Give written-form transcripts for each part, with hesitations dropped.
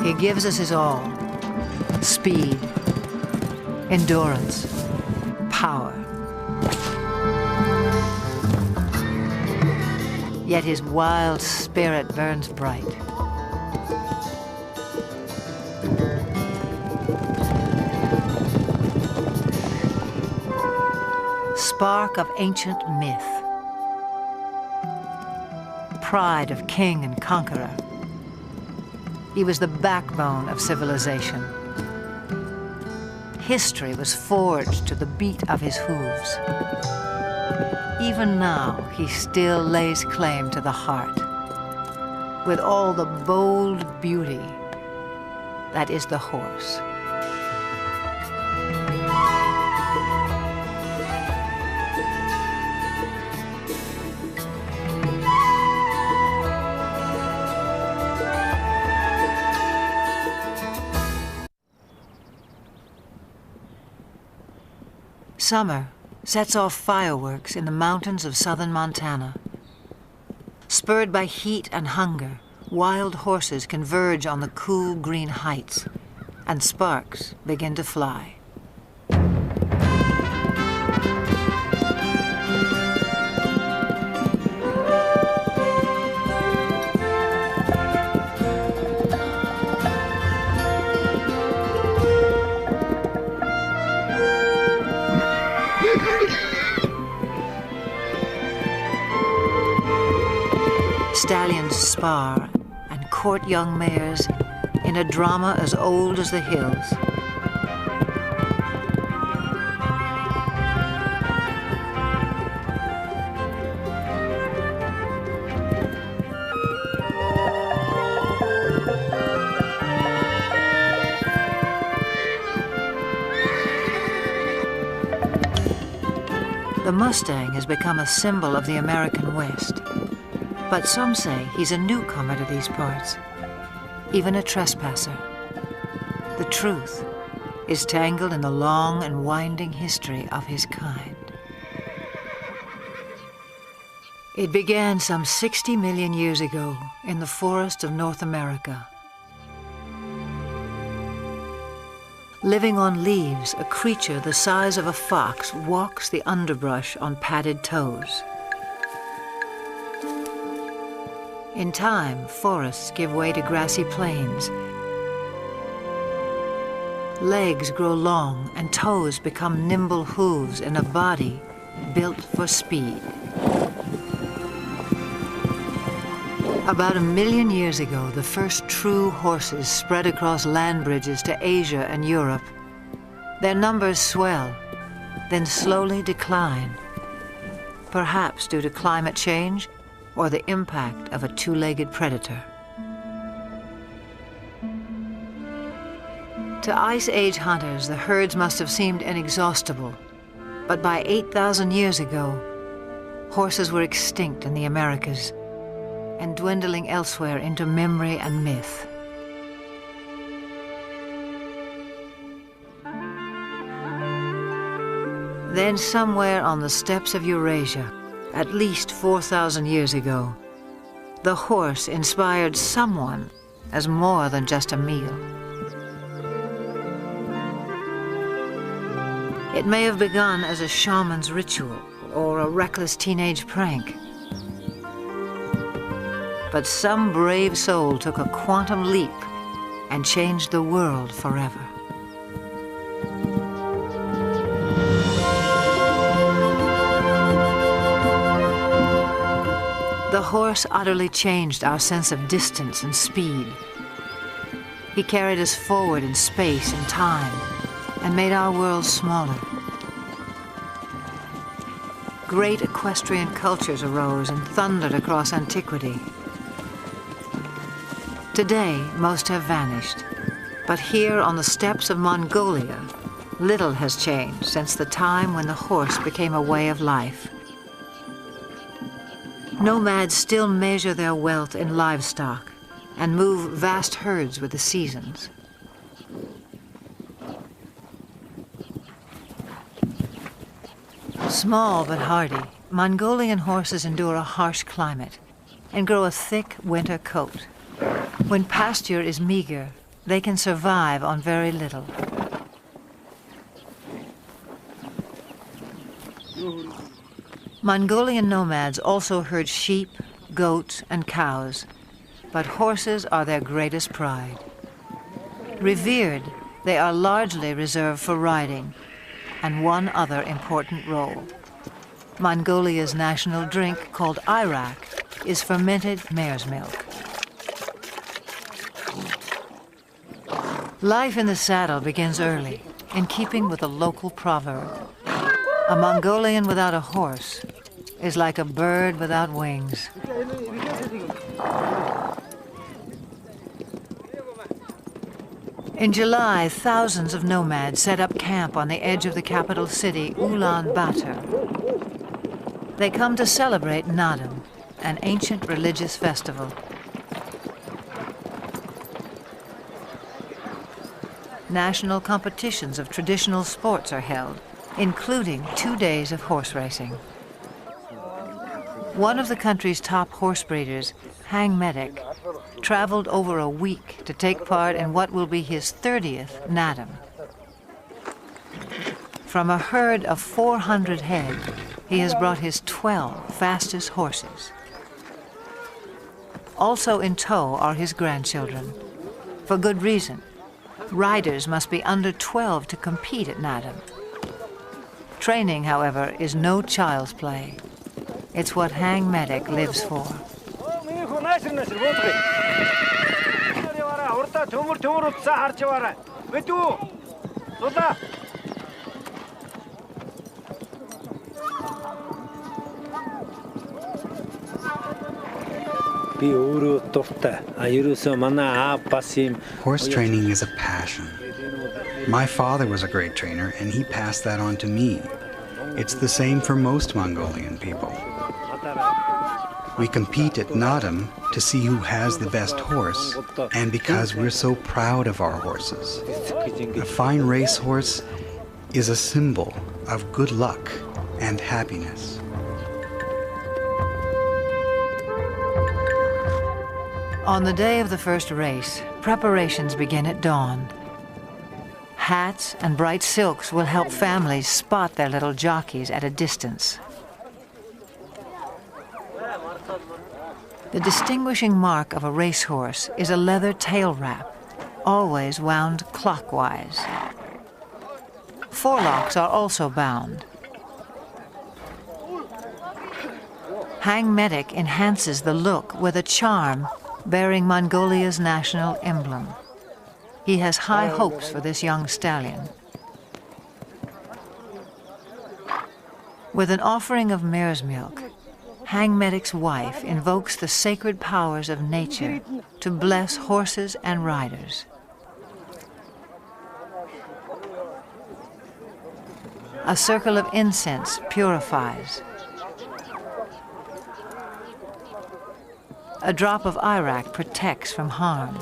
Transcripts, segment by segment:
He gives us his all: speed, endurance, power. Yet his wild spirit burns bright. Spark of ancient myth, pride of king and conqueror. He was the backbone of civilization. History was forged to the beat of his hooves. Even now, he still lays claim to the heart, with all the bold beauty that is the horse. Summer sets off fireworks in the mountains of southern Montana. Spurred by heat and hunger, wild horses converge on the cool green heights, and sparks begin to fly. Stallions spar and court young mares in a drama as old as the hills. The Mustang has become a symbol of the American West. But some say he's a newcomer to these parts, even a trespasser. The truth is tangled in the long and winding history of his kind. It began some 60 million years ago in the forests of North America. Living on leaves, a creature the size of a fox walks the underbrush on padded toes. In time, forests give way to grassy plains. Legs grow long and toes become nimble hooves in a body built for speed. About 1 million years ago, the first true horses spread across land bridges to Asia and Europe. Their numbers swell, then slowly decline, perhaps due to climate change or the impact of a two-legged predator. To Ice Age hunters, the herds must have seemed inexhaustible, but by 8,000 years ago, horses were extinct in the Americas and dwindling elsewhere into memory and myth. Then somewhere on the steppes of Eurasia, at least 4,000 years ago, the horse inspired someone as more than just a meal. It may have begun as a shaman's ritual or a reckless teenage prank. But some brave soul took a quantum leap and changed the world forever. The horse utterly changed our sense of distance and speed. He carried us forward in space and time and made our world smaller. Great equestrian cultures arose and thundered across antiquity. Today, most have vanished, but here on the steppes of Mongolia, little has changed since the time when the horse became a way of life. Nomads still measure their wealth in livestock and move vast herds with the seasons. Small but hardy, Mongolian horses endure a harsh climate and grow a thick winter coat. When pasture is meager, they can survive on very little. Mongolian nomads also herd sheep, goats, and cows, but horses are their greatest pride. Revered, they are largely reserved for riding, and one other important role. Mongolia's national drink, called arak, is fermented mare's milk. Life in the saddle begins early, in keeping with a local proverb. A Mongolian without a horse is like a bird without wings. In July, thousands of nomads set up camp on the edge of the capital city, Ulaanbaatar. They come to celebrate Naadam, an ancient religious festival. National competitions of traditional sports are held, including 2 days of horse racing. One of the country's top horse breeders, Hang Medic, traveled over a week to take part in what will be his 30th Naadam. From a herd of 400 head, he has brought his 12 fastest horses. Also in tow are his grandchildren. For good reason. Riders must be under 12 to compete at Naadam. Training, however, is no child's play. It's what Hang Medic lives for. Horse training is a passion. My father was a great trainer, and he passed that on to me. It's the same for most Mongolian people. We compete at Naadam to see who has the best horse, and because we're so proud of our horses. A fine racehorse is a symbol of good luck and happiness. On the day of the first race, preparations begin at dawn. Hats and bright silks will help families spot their little jockeys at a distance. The distinguishing mark of a racehorse is a leather tail wrap, always wound clockwise. Forelocks are also bound. Hang Medic enhances the look with a charm bearing Mongolia's national emblem. He has high hopes for this young stallion. With an offering of mare's milk, Hang Medic's wife invokes the sacred powers of nature to bless horses and riders. A circle of incense purifies. A drop of arak protects from harm.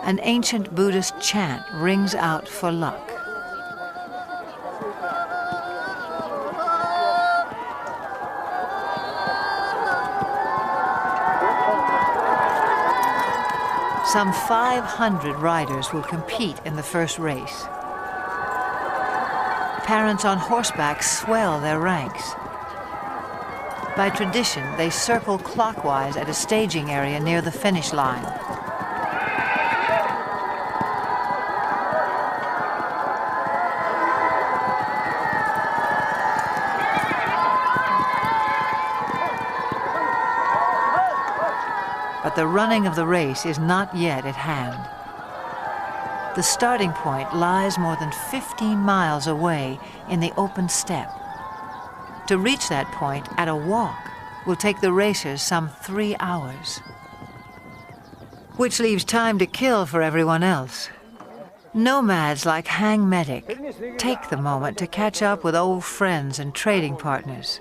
An ancient Buddhist chant rings out for luck. Some 500 riders will compete in the first race. Parents on horseback swell their ranks. By tradition, they circle clockwise at a staging area near the finish line. But the running of the race is not yet at hand. The starting point lies more than 15 miles away in the open steppe. To reach that point at a walk will take the racers some 3 hours, which leaves time to kill for everyone else. Nomads like Hang Medic take the moment to catch up with old friends and trading partners.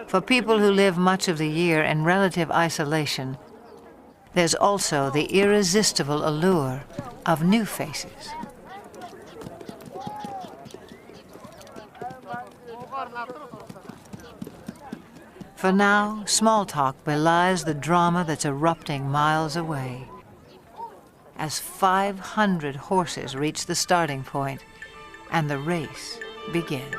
For people who live much of the year in relative isolation, there's also the irresistible allure of new faces. For now, small talk belies the drama that's erupting miles away. As 500 horses reach the starting point, and the race begins.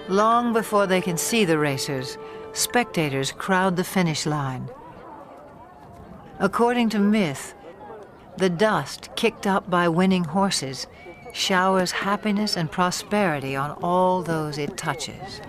Long before they can see the racers, spectators crowd the finish line. According to myth, the dust kicked up by winning horses showers happiness and prosperity on all those it touches.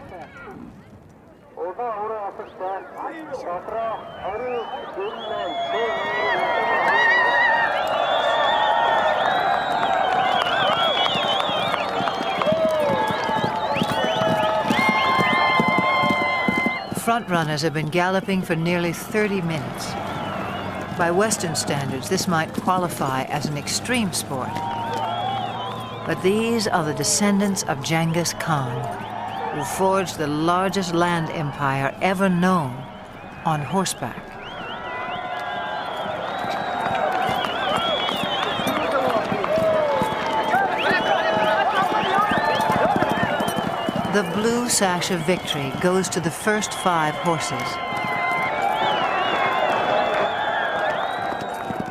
Frontrunners have been galloping for nearly 30 minutes. By Western standards, this might qualify as an extreme sport. But these are the descendants of Genghis Khan, who forged the largest land empire ever known on horseback. The blue sash of victory goes to the first 5 horses.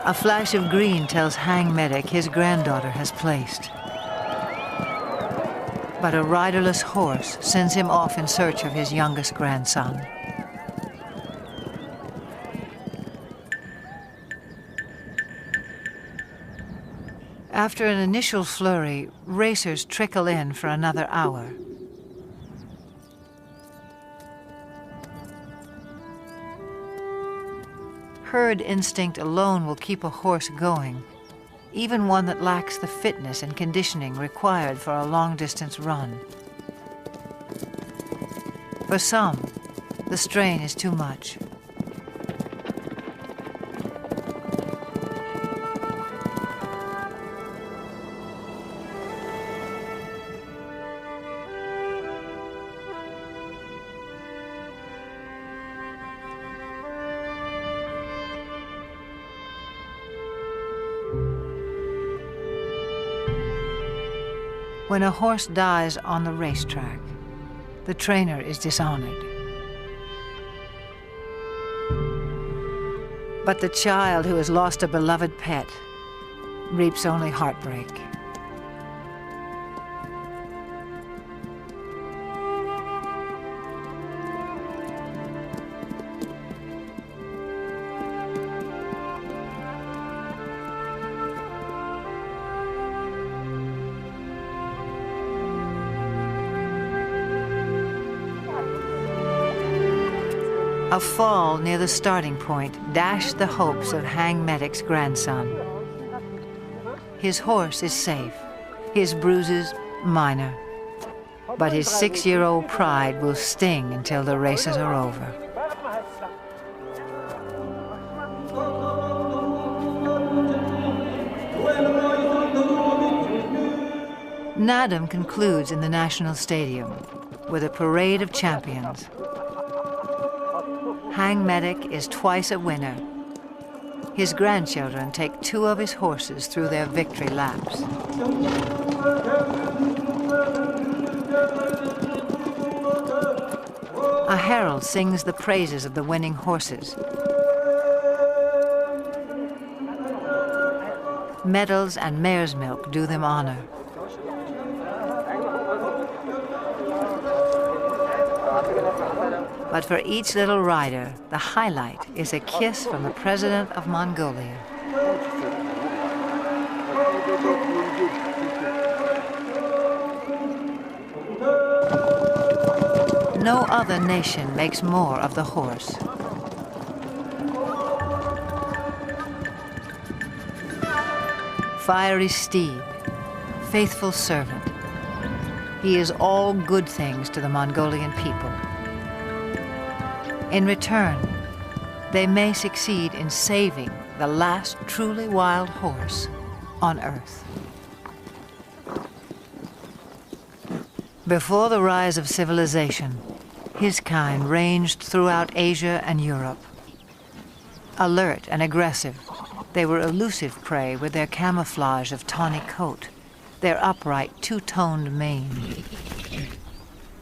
A flash of green tells Hang Medic his granddaughter has placed. But a riderless horse sends him off in search of his youngest grandson. After an initial flurry, racers trickle in for another hour. Herd instinct alone will keep a horse going, even one that lacks the fitness and conditioning required for a long-distance run. For some, the strain is too much. When a horse dies on the racetrack, the trainer is dishonored. But the child who has lost a beloved pet reaps only heartbreak. A fall near the starting point dashed the hopes of Hang Medic's grandson. His horse is safe, his bruises minor, but his 6-year-old pride will sting until the races are over. Nadam concludes in the National Stadium. with a parade of champions. Hang Medic is twice a winner. His grandchildren take 2 of his horses through their victory laps. A herald sings the praises of the winning horses. Medals and mare's milk do them honor. But for each little rider, the highlight is a kiss from the president of Mongolia. No other nation makes more of the horse. Fiery steed, faithful servant. He is all good things to the Mongolian people. In return, they may succeed in saving the last truly wild horse on Earth. Before the rise of civilization, his kind ranged throughout Asia and Europe. Alert and aggressive, they were elusive prey with their camouflage of tawny coat, their upright two-toned mane.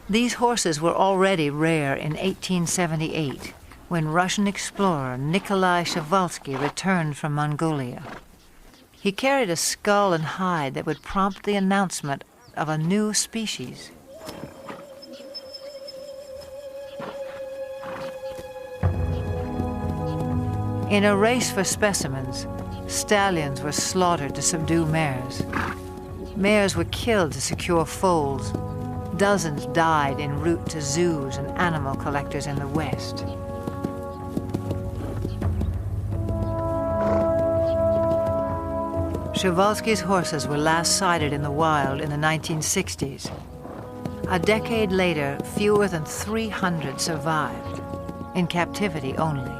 These horses were already rare in 1878, when Russian explorer Nikolai Przewalski returned from Mongolia. He carried a skull and hide that would prompt the announcement of a new species. In a race for specimens, stallions were slaughtered to subdue mares. Mares were killed to secure foals. Dozens died en route to zoos and animal collectors in the West. Przewalski's horses were last sighted in the wild in the 1960s. A decade later, fewer than 300 survived, in captivity only.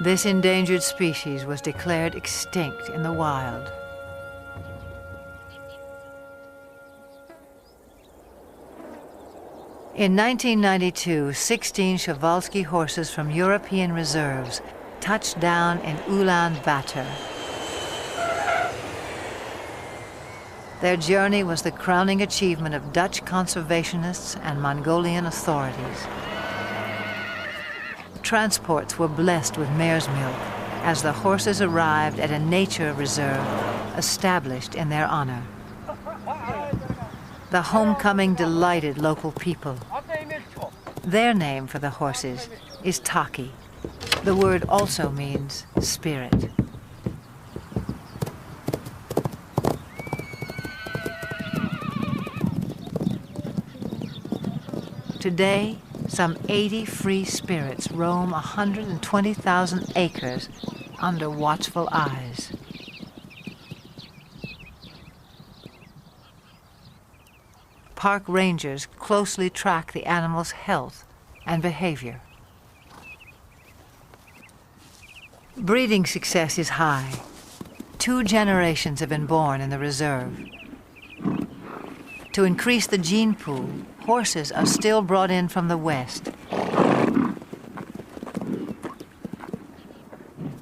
This endangered species was declared extinct in the wild. In 1992, 16 Przewalski horses from European reserves touched down in Ulaanbaatar. Their journey was the crowning achievement of Dutch conservationists and Mongolian authorities. Transports were blessed with mare's milk as the horses arrived at a nature reserve established in their honor. The homecoming delighted local people. Their name for the horses is Taki. The word also means spirit. Today, some 80 free spirits roam 120,000 acres under watchful eyes. Park rangers closely track the animal's health and behavior. Breeding success is high. 2 generations have been born in the reserve. To increase the gene pool, horses are still brought in from the West.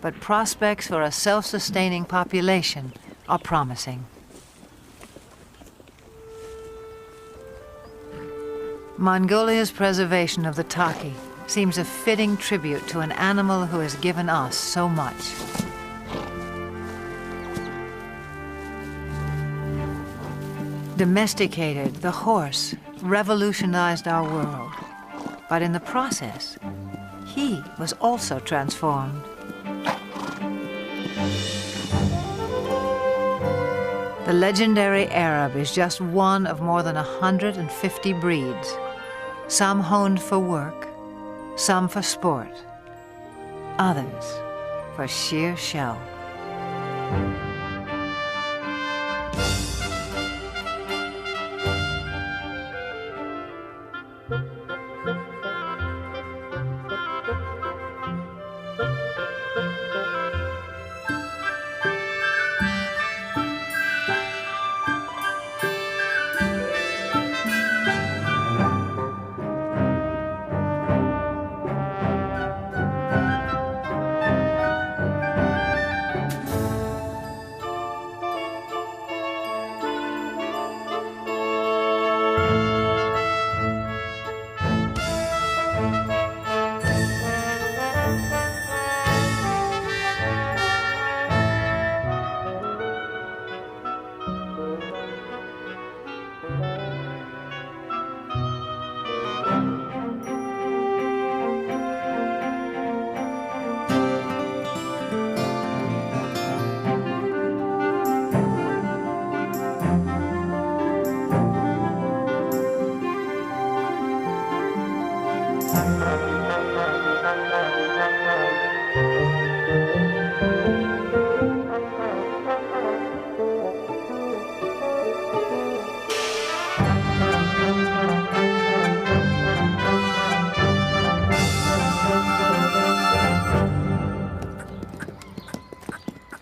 But prospects for a self-sustaining population are promising. Mongolia's preservation of the Taki seems a fitting tribute to an animal who has given us so much. Domesticated, the horse revolutionized our world, but in the process, he was also transformed. The legendary Arab is just one of more than 150 breeds, some honed for work, some for sport, others for sheer show.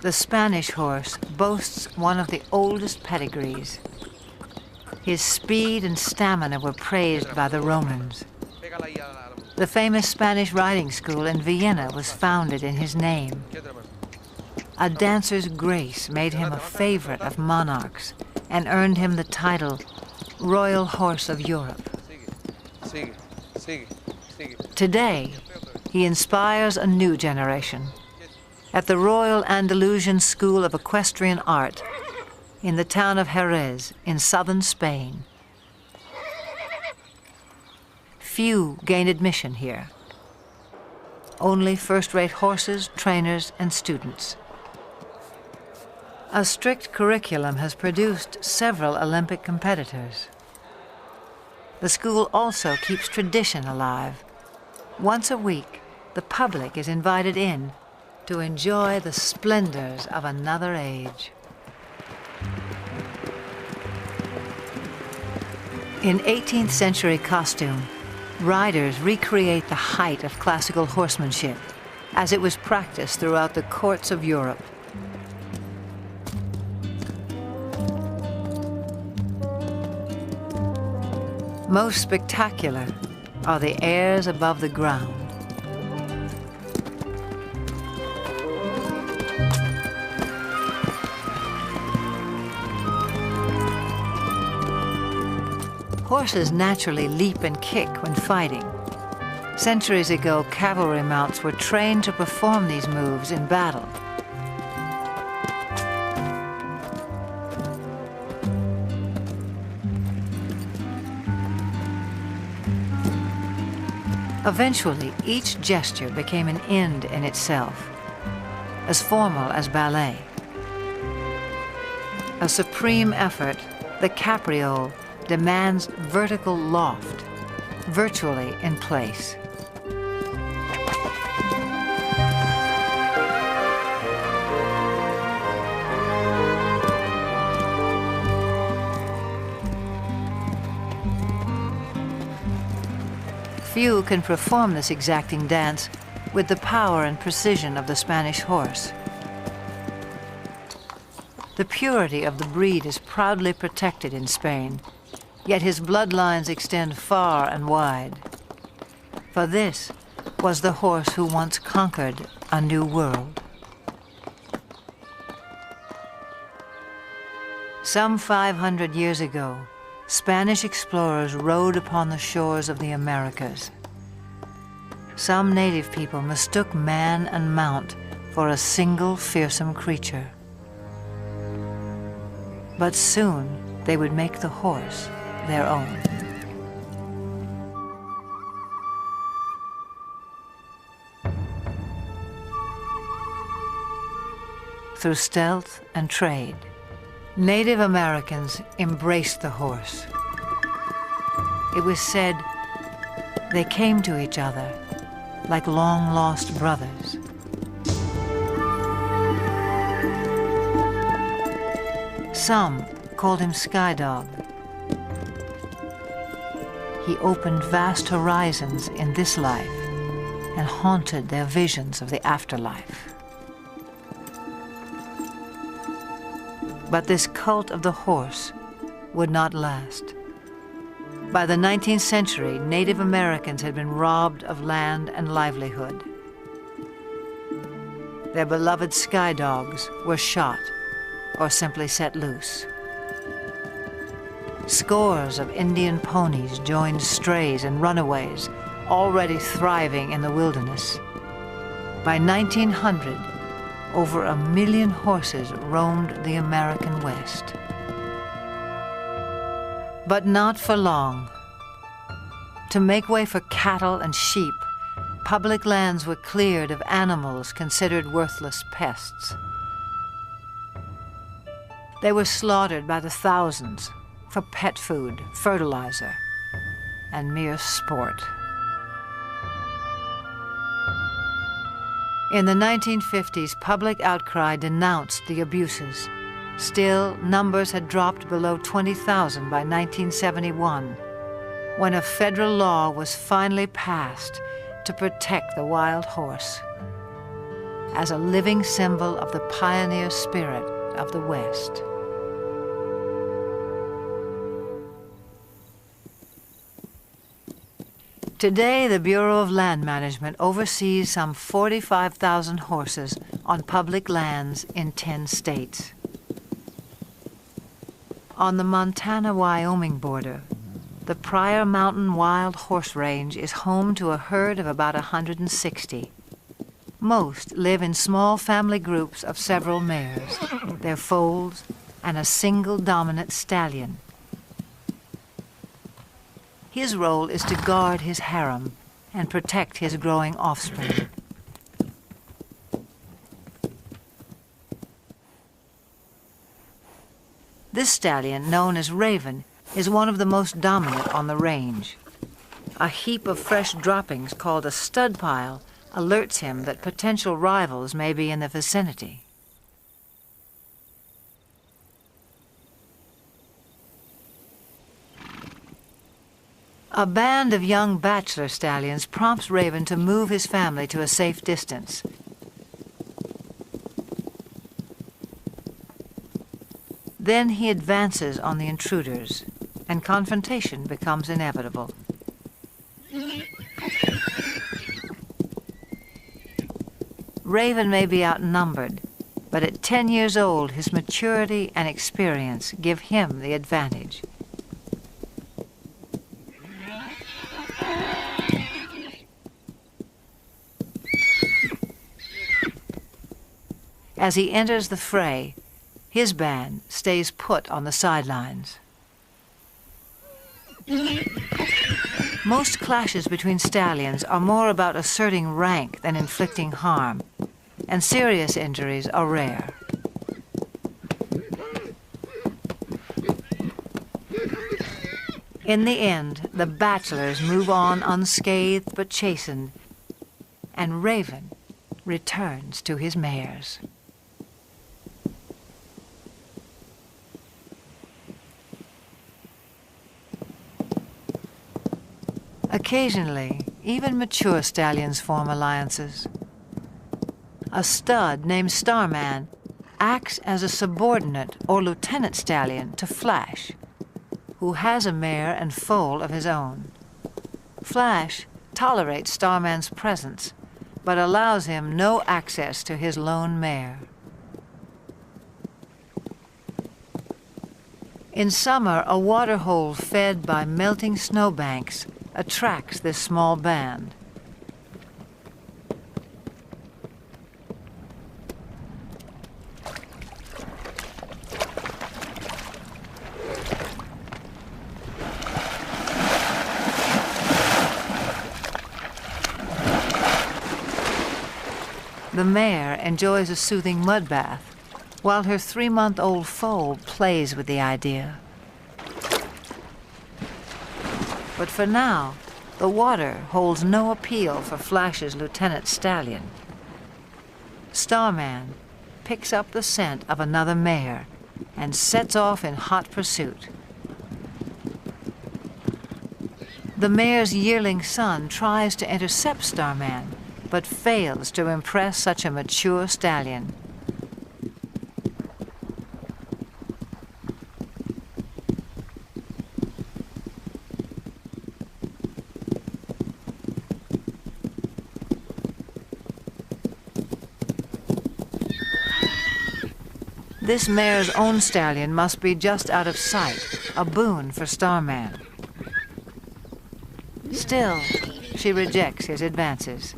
The Spanish horse boasts one of the oldest pedigrees. His speed and stamina were praised by the Romans. The famous Spanish riding school in Vienna was founded in his name. A dancer's grace made him a favorite of monarchs and earned him the title Royal Horse of Europe. Today, he inspires a new generation. At the Royal Andalusian School of Equestrian Art in the town of Jerez in southern Spain. Few gain admission here. Only first-rate horses, trainers, and students. A strict curriculum has produced several Olympic competitors. The school also keeps tradition alive. Once a week, the public is invited in to enjoy the splendors of another age. In 18th century costume, riders recreate the height of classical horsemanship as it was practiced throughout the courts of Europe. Most spectacular are the airs above the ground. Horses naturally leap and kick when fighting. Centuries ago, cavalry mounts were trained to perform these moves in battle. Eventually, each gesture became an end in itself, as formal as ballet. A supreme effort, the capriole demands vertical loft, virtually in place. Few can perform this exacting dance with the power and precision of the Spanish horse. The purity of the breed is proudly protected in Spain, yet his bloodlines extend far and wide. For this was the horse who once conquered a new world. Some 500 years ago, Spanish explorers rode upon the shores of the Americas. Some native people mistook man and mount for a single fearsome creature. But soon they would make the horse their own. Through stealth and trade, Native Americans embraced the horse. It was said they came to each other like long-lost brothers. Some called him Sky Dog. He opened vast horizons in this life and haunted their visions of the afterlife. But this cult of the horse would not last. By the 19th century, Native Americans had been robbed of land and livelihood. Their beloved sky dogs were shot or simply set loose. Scores of Indian ponies joined strays and runaways, already thriving in the wilderness. By 1900, over 1 million horses roamed the American West. But not for long. To make way for cattle and sheep, public lands were cleared of animals considered worthless pests. They were slaughtered by the thousands for pet food, fertilizer, and mere sport. In the 1950s, public outcry denounced the abuses. Still, numbers had dropped below 20,000 by 1971, when a federal law was finally passed to protect the wild horse. as a living symbol of the pioneer spirit of the West. Today, the Bureau of Land Management oversees some 45,000 horses on public lands in 10 states. On the Montana-Wyoming border, the Pryor Mountain Wild Horse Range is home to a herd of about 160. Most live in small family groups of several mares, their foals, and a single dominant stallion. His role is to guard his harem and protect his growing offspring. This stallion, known as Raven, is one of the most dominant on the range. A heap of fresh droppings called a stud pile alerts him that potential rivals may be in the vicinity. A band of young bachelor stallions prompts Raven to move his family to a safe distance. Then he advances on the intruders, and confrontation becomes inevitable. Raven may be outnumbered, but at 10 years old, his maturity and experience give him the advantage. As he enters the fray, his band stays put on the sidelines. Most clashes between stallions are more about asserting rank than inflicting harm, and serious injuries are rare. In the end, the bachelors move on unscathed but chastened, and Raven returns to his mares. Occasionally, even mature stallions form alliances. A stud named Starman acts as a subordinate or lieutenant stallion to Flash, who has a mare and foal of his own. Flash tolerates Starman's presence, but allows him no access to his lone mare. In summer, a waterhole fed by melting snowbanks attracts this small band. The mare enjoys a soothing mud bath, while her 3-month-old foal plays with the idea. But for now, the water holds no appeal for Flash's lieutenant stallion. Starman picks up the scent of another mare and sets off in hot pursuit. The mare's yearling son tries to intercept Starman, but fails to impress such a mature stallion. This mare's own stallion must be just out of sight, a boon for Starman. Still, she rejects his advances.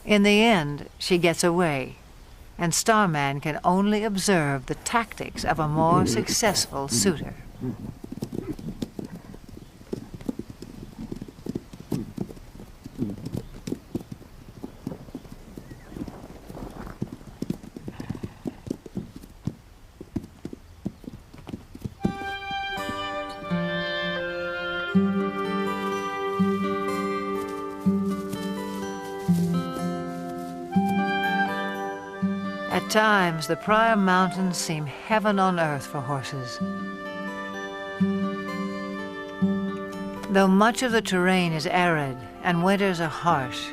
In the end, she gets away, and Starman can only observe the tactics of a more successful suitor. times, the Pryor Mountains seem heaven on earth for horses. Though much of the terrain is arid and winters are harsh,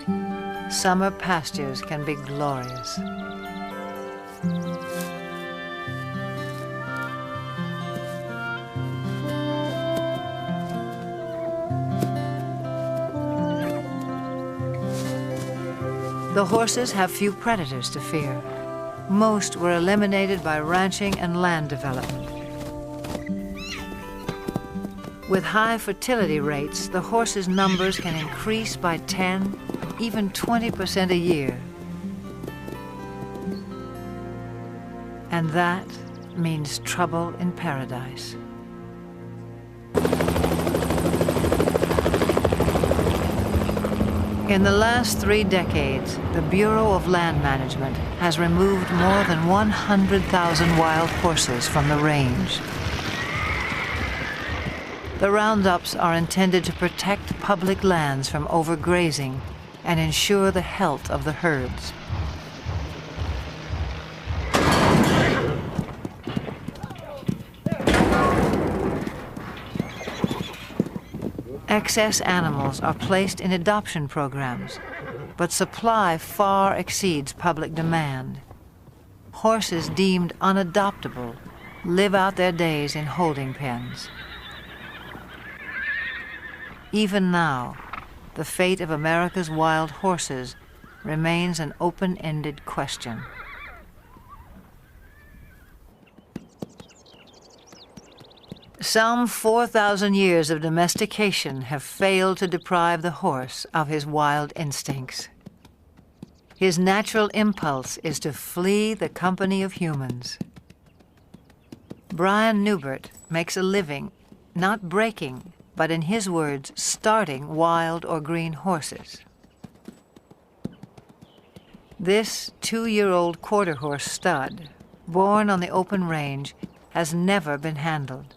summer pastures can be glorious. The horses have few predators to fear. Most were eliminated by ranching and land development. With high fertility rates, the horses' numbers can increase by 10, even 20% a year. And that means trouble in paradise. In the last 3 decades, the Bureau of Land Management has removed more than 100,000 wild horses from the range. The roundups are intended to protect public lands from overgrazing and ensure the health of the herds. Excess animals are placed in adoption programs, but supply far exceeds public demand. Horses deemed unadoptable live out their days in holding pens. Even now, the fate of America's wild horses remains an open-ended question. Some 4,000 years of domestication have failed to deprive the horse of his wild instincts. His natural impulse is to flee the company of humans. Brian Newbert makes a living not breaking, but in his words, starting wild or green horses. This 2-year-old quarter horse stud, born on the open range, has never been handled.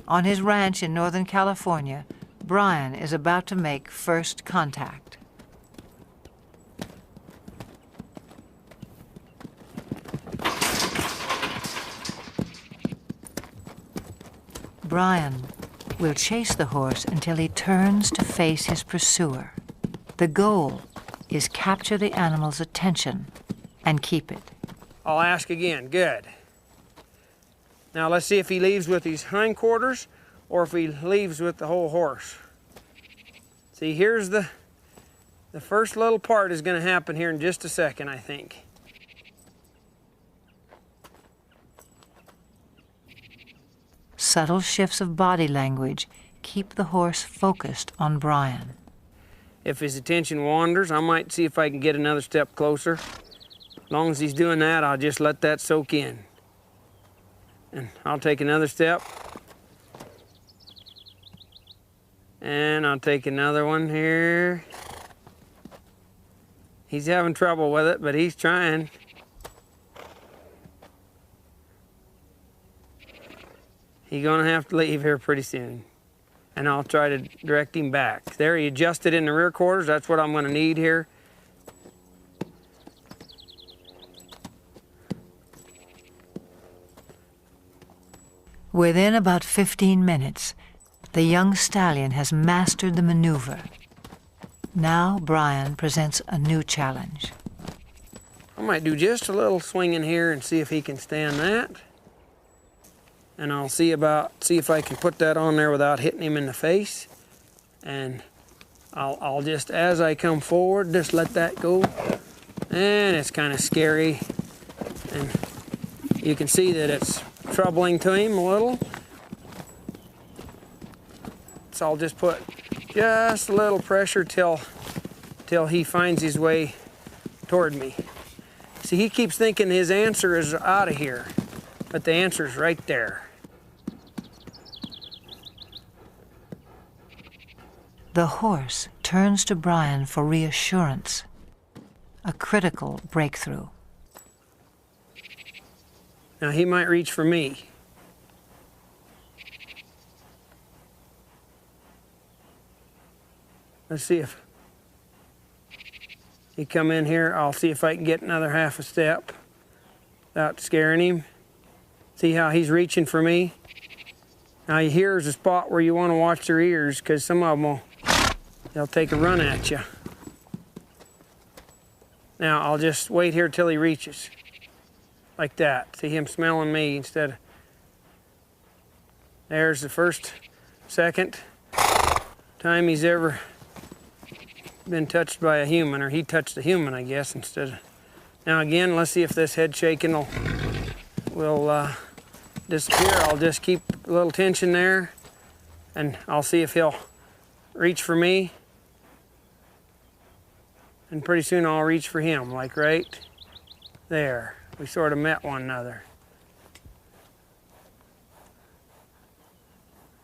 On his ranch in Northern California, Brian is about to make first contact. Brian will chase the horse until he turns to face his pursuer. The goal is capture the animal's attention and keep it. I'll ask again. Good. Now let's see if he leaves with his hindquarters or if he leaves with the whole horse. See, here's the first little part is going to happen here in just a second, I think. Subtle shifts of body language keep the horse focused on Brian. If his attention wanders, I might see if I can get another step closer. As long as he's doing that, I'll just let that soak in. And I'll take another step. And I'll take another one here. He's having trouble with it, but he's trying. He's gonna have to leave here pretty soon. And I'll try to direct him back. There, he adjusted in the rear quarters. That's what I'm gonna need here. Within about 15 minutes, the young stallion has mastered the maneuver. Now Brian presents a new challenge. I might do just a little swinging here and see if he can stand that. And I'll see if I can put that on there without hitting him in the face. And I'll just, as I come forward, just let that go. And it's kind of scary. And you can see that it's troubling to him a little. So I'll just put just a little pressure till he finds his way toward me. See, he keeps thinking his answer is out of here, but the answer's right there. The horse turns to Brian for reassurance, a critical breakthrough. Now he might reach for me. Let's see if... He come in here, I'll see if I can get another half a step without scaring him. See how he's reaching for me? Now here's a spot where you want to watch their ears, because some of them they'll take a run at you. Now I'll just wait here till he reaches. Like that. See him smelling me instead of... There's the first, second time he's ever been touched by a human, or he touched a human, I guess, instead of... Now again, let's see if this head shaking will disappear. I'll just keep a little tension there, and I'll see if he'll reach for me. And pretty soon I'll reach for him, like right there. We sort of met one another.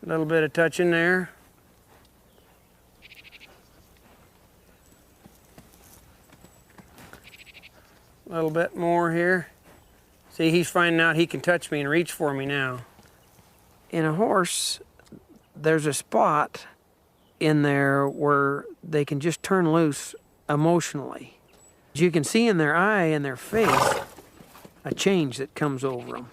A little bit of touching there. A little bit more here. See, he's finding out he can touch me and reach for me now. In a horse, there's a spot in there where they can just turn loose emotionally. You can see in their eye and their face a change that comes over them.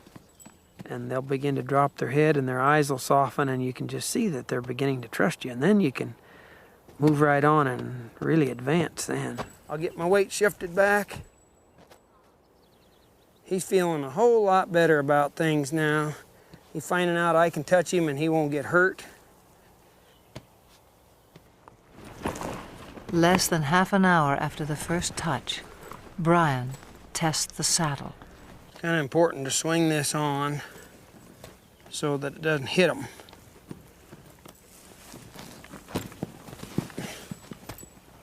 And they'll begin to drop their head and their eyes will soften, and you can just see that they're beginning to trust you. And then you can move right on and really advance then. I'll get my weight shifted back. He's feeling a whole lot better about things now. He's finding out I can touch him and he won't get hurt. Less than half an hour after the first touch, Brian tests the saddle. It's kind of important to swing this on so that it doesn't hit him.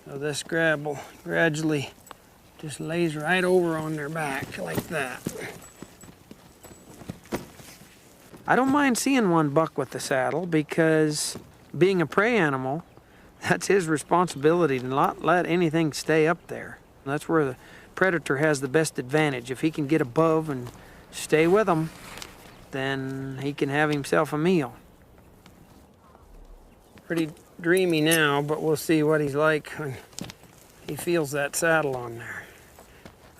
So this grab will gradually just lays right over on their back like that. I don't mind seeing one buck with the saddle, because being a prey animal, that's his responsibility to not let anything stay up there. That's where the predator has the best advantage. If he can get above and stay with them, then he can have himself a meal. Pretty dreamy now, but we'll see what he's like when he feels that saddle on there.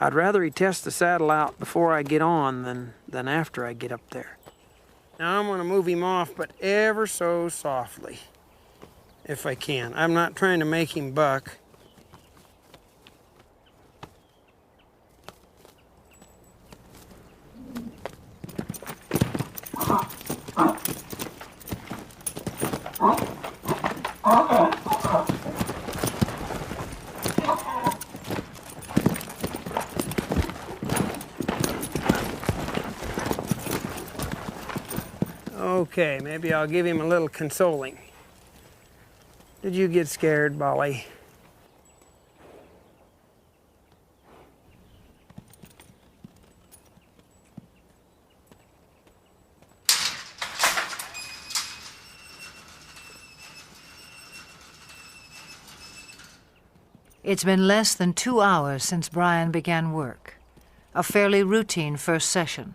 I'd rather he test the saddle out before I get on than after I get up there. Now I'm gonna move him off, but ever so softly, if I can. I'm not trying to make him buck. Okay, maybe I'll give him a little consoling. Did you get scared, Bolly? It's been less than 2 hours since Brian began work, a fairly routine first session.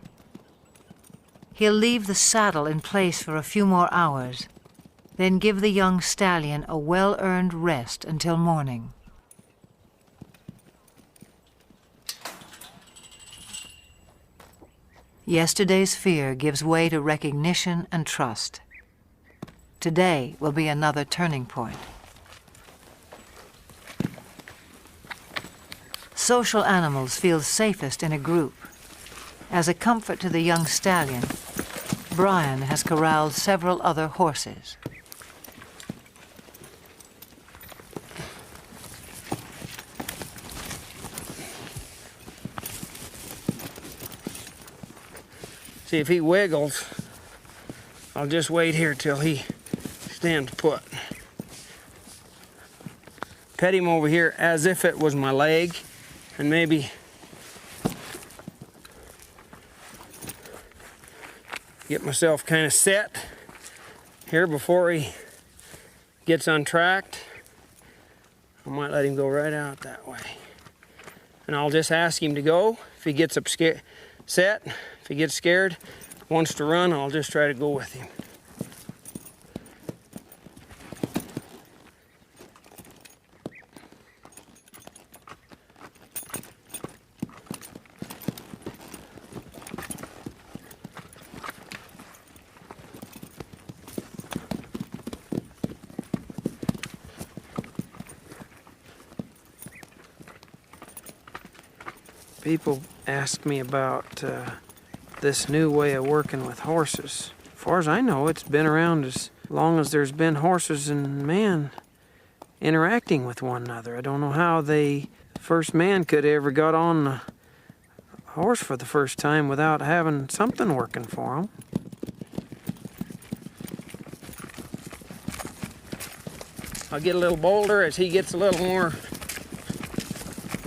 He'll leave the saddle in place for a few more hours, then give the young stallion a well-earned rest until morning. Yesterday's fear gives way to recognition and trust. Today will be another turning point. Social animals feel safest in a group. As a comfort to the young stallion, Brian has corralled several other horses. See, if he wiggles, I'll just wait here till he stands put. Pet him over here as if it was my leg, and maybe get myself kind of set here before he gets untracked. I might let him go right out that way. And I'll just ask him to go. If he gets up set, if he gets scared, wants to run, I'll just try to go with him. People ask me about this new way of working with horses. As far as I know, it's been around as long as there's been horses and man interacting with one another. I don't know how the first man could ever got on a horse for the first time without having something working for him. I'll get a little bolder as he gets a little more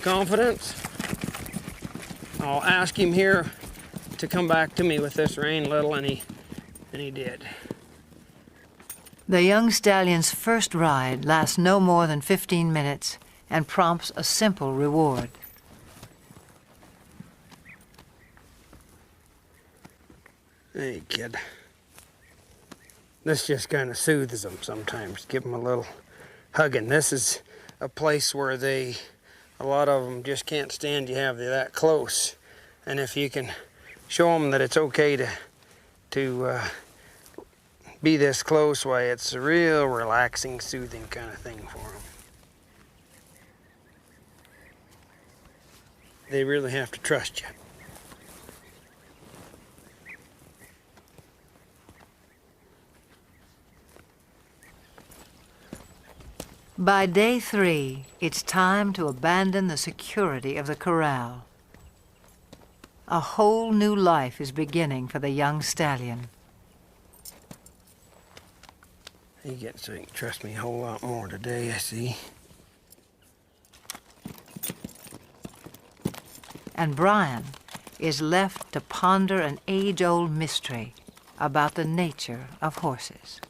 confidence. I'll ask him here to come back to me with this rein a little, and he did. The young stallion's first ride lasts no more than 15 minutes and prompts a simple reward. Hey, kid. This just kind of soothes them sometimes. Give them a little hugging. This is a place where a lot of them just can't stand you have you that close. And if you can show them that it's okay to be this close, why, it's a real relaxing, soothing kind of thing for them. They really have to trust you. By day 3, it's time to abandon the security of the corral. A whole new life is beginning for the young stallion. He gets so he can trust me a whole lot more today, I see. And Brian is left to ponder an age-old mystery about the nature of horses.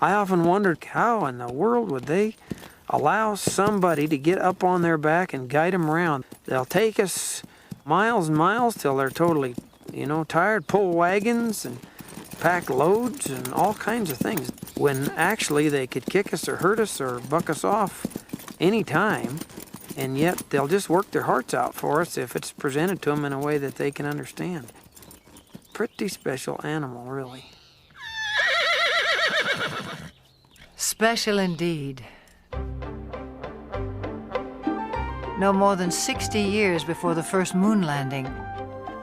I often wondered how in the world would they allow somebody to get up on their back and guide them around. They'll take us miles and miles till they're totally, tired, pull wagons and pack loads and all kinds of things, when actually they could kick us or hurt us or buck us off any time, and yet they'll just work their hearts out for us if it's presented to them in a way that they can understand. Pretty special animal, really. Special indeed. No more than 60 years before the first moon landing,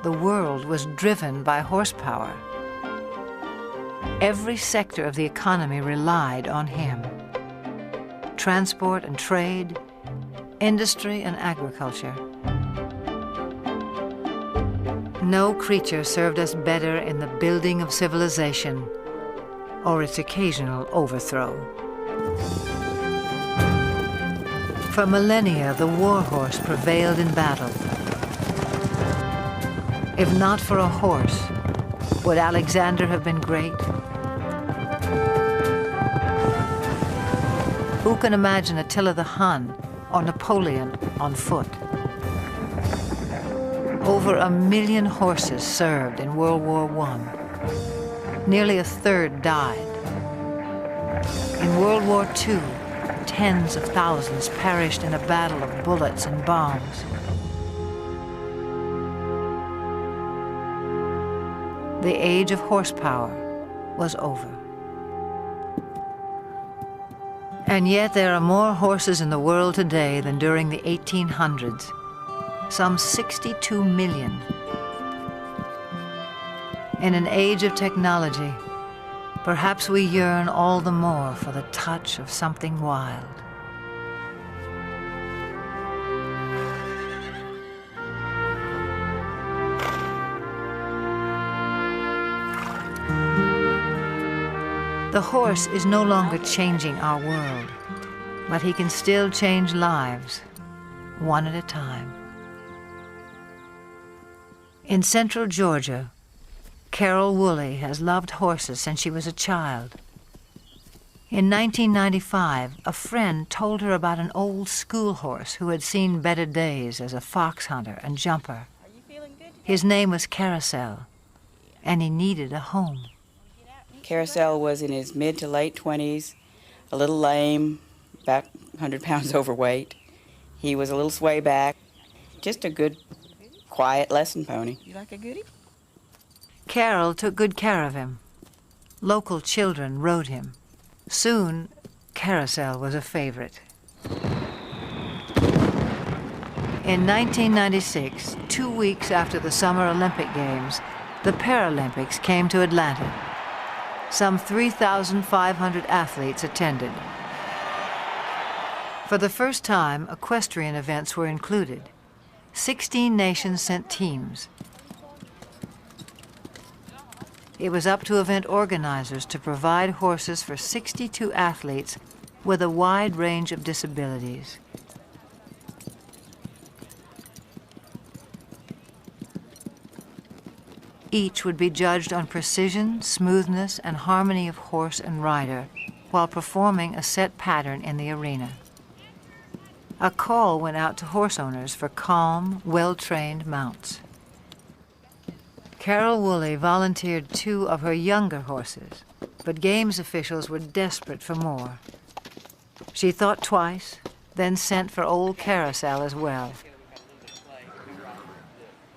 the world was driven by horsepower. Every sector of the economy relied on him. Transport and trade, industry and agriculture. No creature served us better in the building of civilization or its occasional overthrow. For millennia, the war horse prevailed in battle. If not for a horse, would Alexander have been great? Who can imagine Attila the Hun or Napoleon on foot? Over 1 million horses served in World War I. Nearly a third died. In World War II, tens of thousands perished in a battle of bullets and bombs. The age of horsepower was over. And yet there are more horses in the world today than during the 1800s, some 62 million. In an age of technology, perhaps we yearn all the more for the touch of something wild. The horse is no longer changing our world, but he can still change lives, one at a time. In central Georgia, Carol Woolley has loved horses since she was a child. In 1995, a friend told her about an old school horse who had seen better days as a fox hunter and jumper. His name was Carousel, and he needed a home. Carousel was in his mid to late 20s, a little lame, about 100 pounds overweight. He was a little sway back, just a good, quiet lesson pony. You like a goodie? Carol took good care of him. Local children rode him. Soon, Carousel was a favorite. In 1996, 2 weeks after the Summer Olympic Games, the Paralympics came to Atlanta. Some 3,500 athletes attended. For the first time, equestrian events were included. 16 nations sent teams. It was up to event organizers to provide horses for 62 athletes with a wide range of disabilities. Each would be judged on precision, smoothness, and harmony of horse and rider while performing a set pattern in the arena. A call went out to horse owners for calm, well-trained mounts. Carol Woolley volunteered 2 of her younger horses, but games officials were desperate for more. She thought twice, then sent for old Carousel as well.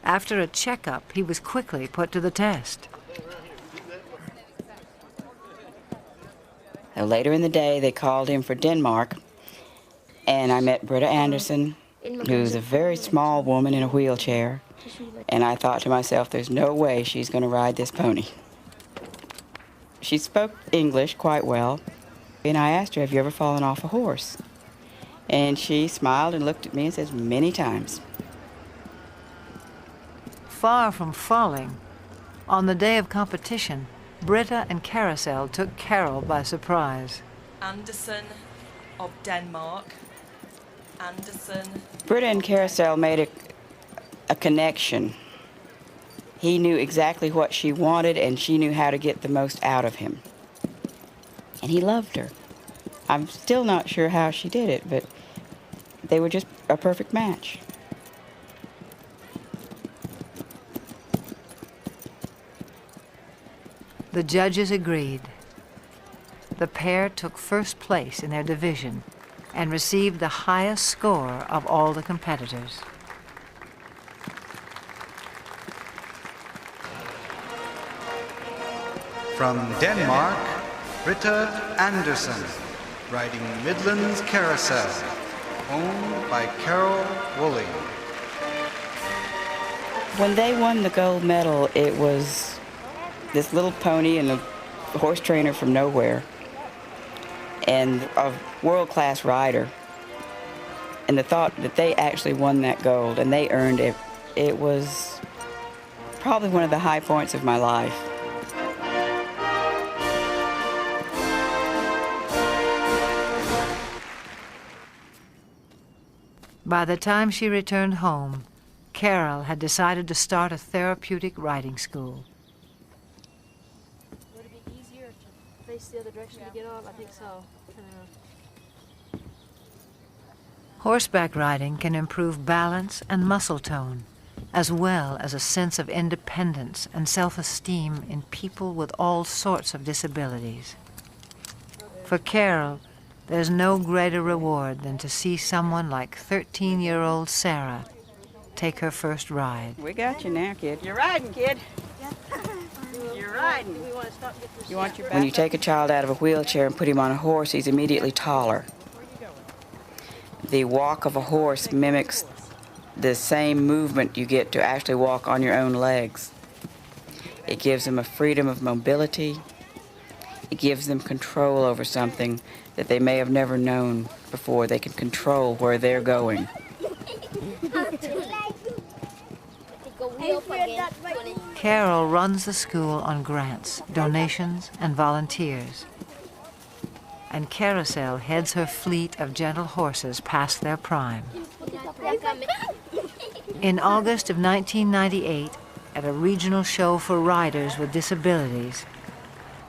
After a checkup, he was quickly put to the test. Later in the day, they called him for Denmark, and I met Britta Anderson, who's a very small woman in a wheelchair, and I thought to myself, there's no way she's going to ride this pony. She spoke English quite well, and I asked her, have you ever fallen off a horse? And she smiled and looked at me and says, many times. Far from falling, on the day of competition, Britta and Carousel took Carol by surprise. Anderson of Denmark. Anderson. Britta and Carousel made a connection. He knew exactly what she wanted, and she knew how to get the most out of him. And he loved her. I'm still not sure how she did it, but they were just a perfect match. The judges agreed. The pair took first place in their division and received the highest score of all the competitors. From Denmark, Britta Anderson, riding Midland's Carousel, owned by Carol Woolley. When they won the gold medal, it was this little pony and a horse trainer from nowhere and a world-class rider. And the thought that they actually won that gold and they earned it, it was probably one of the high points of my life. By the time she returned home, Carol had decided to start a therapeutic riding school. Would it be easier to face the other direction to get off? I think so. Horseback riding can improve balance and muscle tone, as well as a sense of independence and self-esteem in people with all sorts of disabilities. For Carol, there's no greater reward than to see someone like 13-year-old Sarah take her first ride. We got you now, kid. You're riding, kid. You're riding. You want your back? When you take a child out of a wheelchair and put him on a horse, he's immediately taller. The walk of a horse mimics the same movement you get to actually walk on your own legs. It gives them a freedom of mobility. It gives them control over something that they may have never known before. They can control where they're going. Carol runs the school on grants, donations, and volunteers. And Carousel heads her fleet of gentle horses past their prime. In August of 1998, at a regional show for riders with disabilities,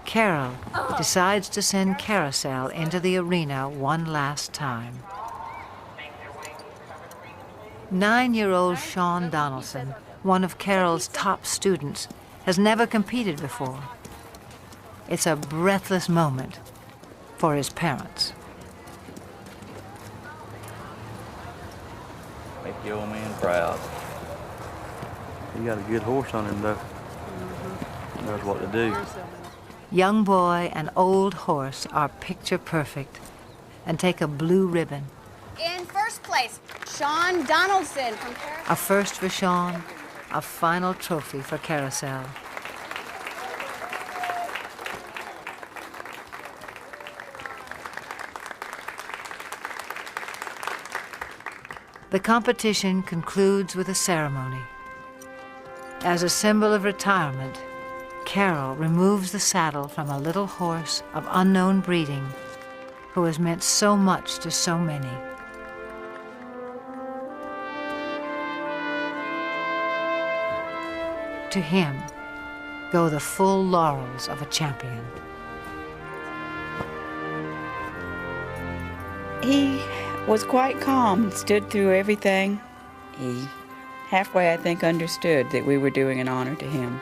Carol decides to send Carousel into the arena one last time. 9-year-old Sean Donaldson, one of Carol's top students, has never competed before. It's a breathless moment for his parents. Make your old man proud. You got a good horse on him, though. He knows what to do. Young boy and old horse are picture perfect and take a blue ribbon. In first first place, Sean Donaldson from Carousel. A first for Sean, a final trophy for Carousel. The competition concludes with a ceremony. As a symbol of retirement, Carol removes the saddle from a little horse of unknown breeding who has meant so much to so many. To him go the full laurels of a champion. He was quite calm and stood through everything. He halfway, I think, understood that we were doing an honor to him.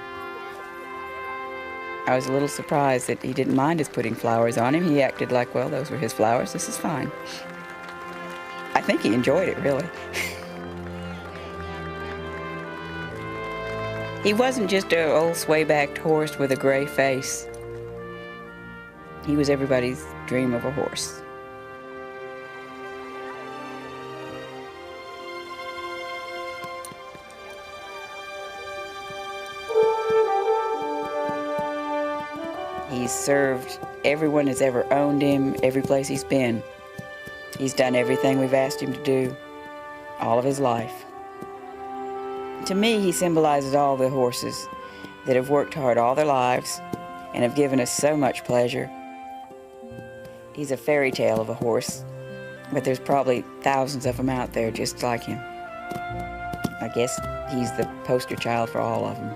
I was a little surprised that he didn't mind us putting flowers on him. He acted like, well, those were his flowers, this is fine. I think he enjoyed it, really. He wasn't just an old sway-backed horse with a gray face. He was everybody's dream of a horse. He's served everyone that's ever owned him, every place he's been. He's done everything we've asked him to do, all of his life. To me, he symbolizes all the horses that have worked hard all their lives and have given us so much pleasure. He's a fairy tale of a horse, but there's probably thousands of them out there just like him. I guess he's the poster child for all of them.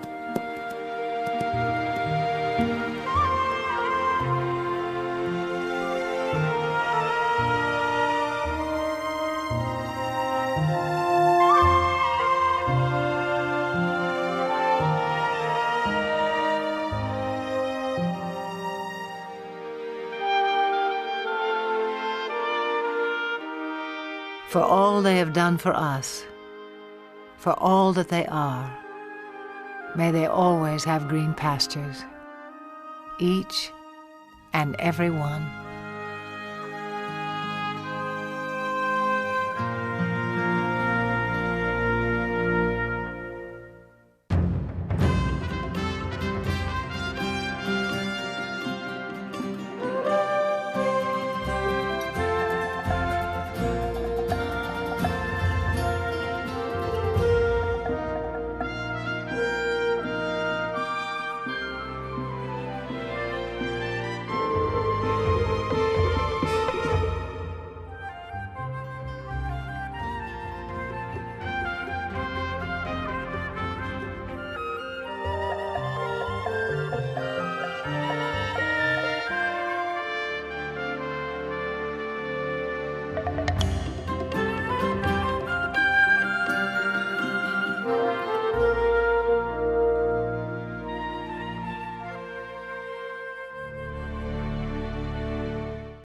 For all they have done for us, for all that they are, may they always have green pastures, each and every one.